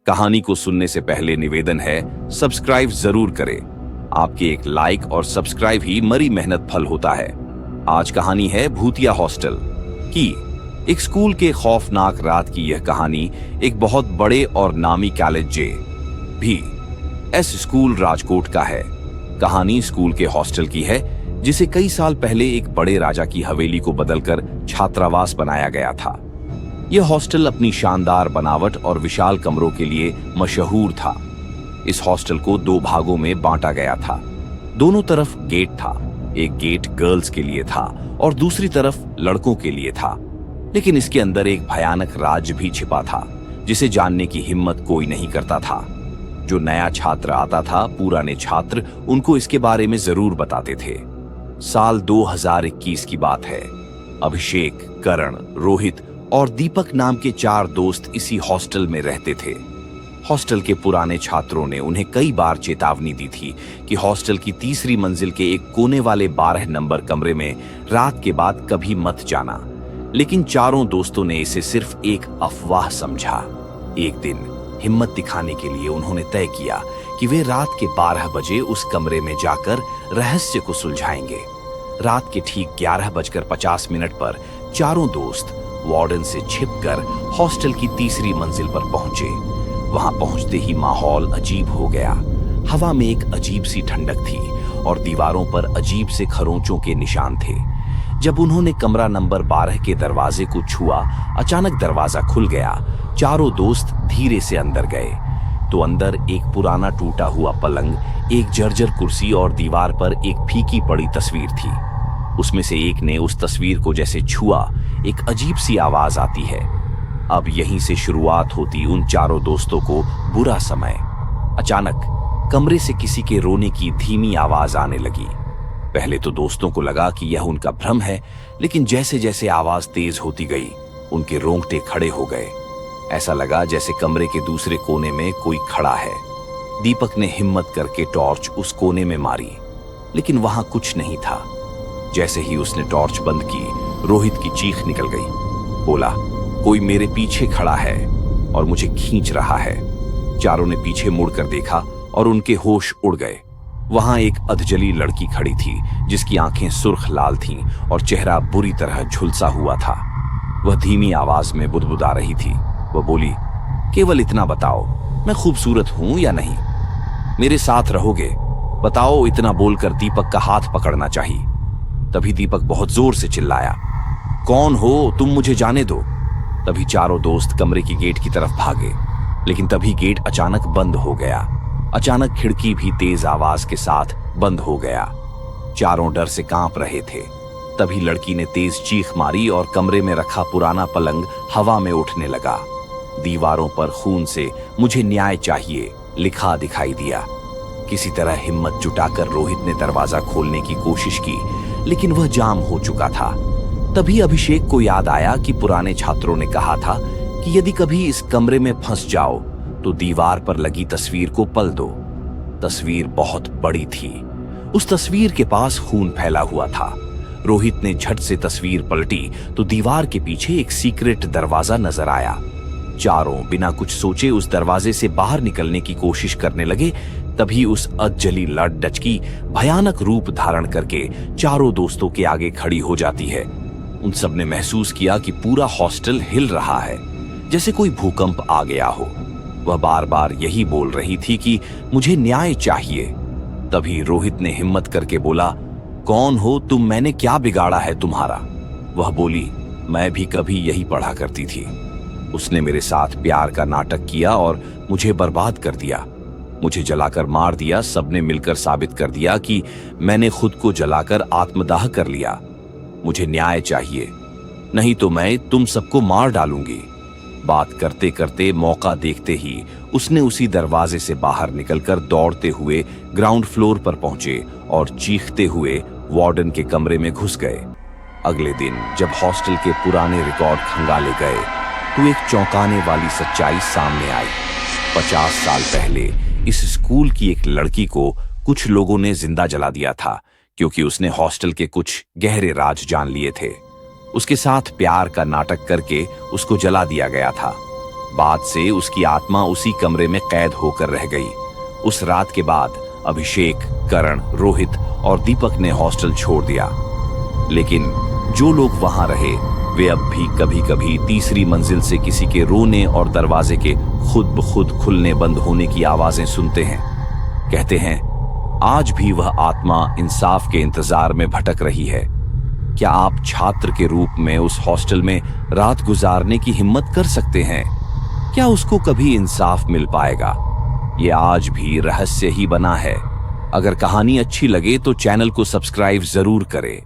कहानी को सुनने से पहले निवेदन है, सब्सक्राइब जरूर करें। आपके एक लाइक और सब्सक्राइब ही मरी मेहनत फल होता है। आज कहानी है भूतिया हॉस्टल की। एक स्कूल के खौफनाक रात की यह कहानी एक बहुत बड़े और नामी कॉलेज भी स्कूल राजकोट का है। कहानी स्कूल के हॉस्टल की है, जिसे कई साल पहले एक बड़े राजा की हवेली को बदलकर छात्रावास बनाया गया था। यह हॉस्टल अपनी शानदार बनावट और विशाल कमरों के लिए मशहूर था। इस हॉस्टल को दो भागों में बांटा गया था। दोनों तरफ गेट था। एक गेट गर्ल्स के लिए था और दूसरी तरफ लड़कों के लिए था। लेकिन इसके अंदर एक भयानक राज भी छिपा था, जिसे जानने की हिम्मत कोई नहीं करता था। जो नया छात्र आता था, पुराने छात्र उनको इसके बारे में जरूर बताते थे। साल 2021 की बात है। अभिषेक, करण, रोहित और दीपक नाम के 4 दोस्त इसी हॉस्टल में रहते थे। हॉस्टल के पुराने छात्रों ने उन्हें कई बार चेतावनी दी थी कि हॉस्टल की तीसरी मंजिल के एक कोने वाले 12 नंबर कमरे में रात के बाद कभी मत जाना। लेकिन चारों दोस्तों ने इसे सिर्फ एक अफवाह समझा। एक दिन हिम्मत दिखाने के लिए उन्होंने तय किया कि वे रात के 12 बजे उस कमरे में जाकर रहस्य को सुलझाएंगे। रात के ठीक 11:50 पर चारों दोस्त वार्डन से छिपकर हॉस्टल की तीसरी मंजिल पर पहुंचे। वहां पहुंचते ही माहौल अजीब हो गया। हवा में एक अजीब सी ठंडक थी और दीवारों पर अजीब से खरोंचों के निशान थे। जब उन्होंने कमरा नंबर 12 के दरवाजे को छुआ, अचानक दरवाजा खुल गया। चारों दोस्त धीरे से अंदर गए तो अंदर एक पुराना टूटा हुआ पलंग, एक जर्जर कुर्सी और दीवार पर एक फीकी पड़ी तस्वीर थी। उसमें से एक ने उस तस्वीर को जैसे छुआ, एक अजीब सी आवाज आती है। अब यहीं से शुरुआत होती उन चारों दोस्तों को बुरा समय। अचानक कमरे से किसी के रोने की धीमी आवाज आने लगी। पहले तो दोस्तों को लगा कि यह उनका भ्रम है, लेकिन जैसे जैसे आवाज तेज होती गई, उनके रोंगटे खड़े हो गए। ऐसा लगा जैसे कमरे के दूसरे कोने में कोई खड़ा है। दीपक ने हिम्मत करके टॉर्च उस कोने में मारी, लेकिन वहां कुछ नहीं था। जैसे ही उसने टॉर्च बंद की, रोहित की चीख निकल गई। बोला, कोई मेरे पीछे खड़ा है और मुझे खींच रहा है। चारों ने पीछे मुड़कर देखा और उनके होश उड़ गए। वहां एक अधजली लड़की खड़ी थी, जिसकी आंखें सुर्ख लाल थीं और चेहरा बुरी तरह झुलसा हुआ था। वह धीमी आवाज में बुदबुदा रही थी। वह बोली, केवल इतना बताओ, मैं खूबसूरत हूं या नहीं? मेरे साथ रहोगे? बताओ। इतना बोलकर दीपक का हाथ पकड़ना चाहिए। तभी दीपक बहुत जोर से चिल्लाया, कौन हो तुम? मुझे जाने दो। तभी चारों दोस्त कमरे की गेट की तरफ भागे, लेकिन तभी गेट अचानक बंद हो गया। अचानक खिड़की भी तेज आवाज के साथ बंद हो गया। चारों डर से कांप रहे थे। तभी लड़की ने तेज चीख मारी और कमरे में रखा पुराना पलंग हवा में उठने लगा। दीवारों पर खून से मुझे न्याय चाहिए लिखा दिखाई दिया। किसी तरह हिम्मत जुटाकर रोहित ने दरवाजा खोलने की कोशिश की, लेकिन वह जाम हो चुका था। तभी अभिषेक को याद आया कि पुराने छात्रों ने कहा था कि यदि कभी इस कमरे में फंस जाओ तो दीवार पर लगी तस्वीर को पल दो। तस्वीर बहुत बड़ी थी। उस तस्वीर के पास खून फैला हुआ था। रोहित ने झट से तस्वीर पलटी तो दीवार के पीछे एक सीक्रेट दरवाजा नजर आया। चारों बिना कुछ सोचे उस दरवाजे से बाहर निकलने की कोशिश करने लगे। तभी उस अधजली लड़ डचकी भयानक रूप धारण करके चारों दोस्तों के आगे खड़ी हो जाती है। उन सब ने महसूस किया कि पूरा हॉस्टल हिल रहा है, जैसे कोई भूकंप आ गया हो। वह बार बार यही बोल रही थी कि मुझे न्याय चाहिए। तभी रोहित ने हिम्मत करके बोला, कौन हो तुम? मैंने क्या बिगाड़ा है तुम्हारा? वह बोली, मैं भी कभी यही पढ़ा करती थी। उसने मेरे साथ प्यार का नाटक किया और मुझे बर्बाद कर दिया। मुझे जलाकर मार दिया। सबने मिलकर साबित कर दिया कि मैंने खुद को जलाकर आत्मदाह कर लिया। मुझे न्याय चाहिए, नहीं तो मैं तुम सबको मार डालूंगी। बात करते करते मौका देखते ही उसने उसी दरवाजे से बाहर निकलकर दौड़ते हुए ग्राउंड फ्लोर पर पहुंचे और चीखते हुए वार्डन के कमरे में घुस गए। अगले दिन जब हॉस्टल के पुराने रिकॉर्ड खंगाले गए तो एक चौंकाने वाली सच्चाई सामने आई। 50 साल पहले इस स्कूल की एक लड़की को कुछ लोगों ने जिंदा जला दिया था, क्योंकि उसने हॉस्टल के कुछ गहरे राज जान लिए थे। उसके साथ प्यार का नाटक करके उसको जला दिया गया था। बाद से उसकी आत्मा उसी कमरे में कैद होकर रह गई। उस रात के बाद अभिषेक, करण, रोहित और दीपक ने हॉस्टल छोड़ दिया, लेकिन जो लोग वहां रहे वे अब भी कभी कभी तीसरी मंजिल से किसी के रोने और दरवाजे के खुद ब खुद खुलने बंद होने की आवाजें सुनते हैं। कहते हैं आज भी वह आत्मा इंसाफ के इंतजार में भटक रही है। क्या आप छात्र के रूप में उस हॉस्टल में रात गुजारने की हिम्मत कर सकते हैं? क्या उसको कभी इंसाफ मिल पाएगा? ये आज भी रहस्य ही बना है। अगर कहानी अच्छी लगे तो चैनल को सब्सक्राइब जरूर करें।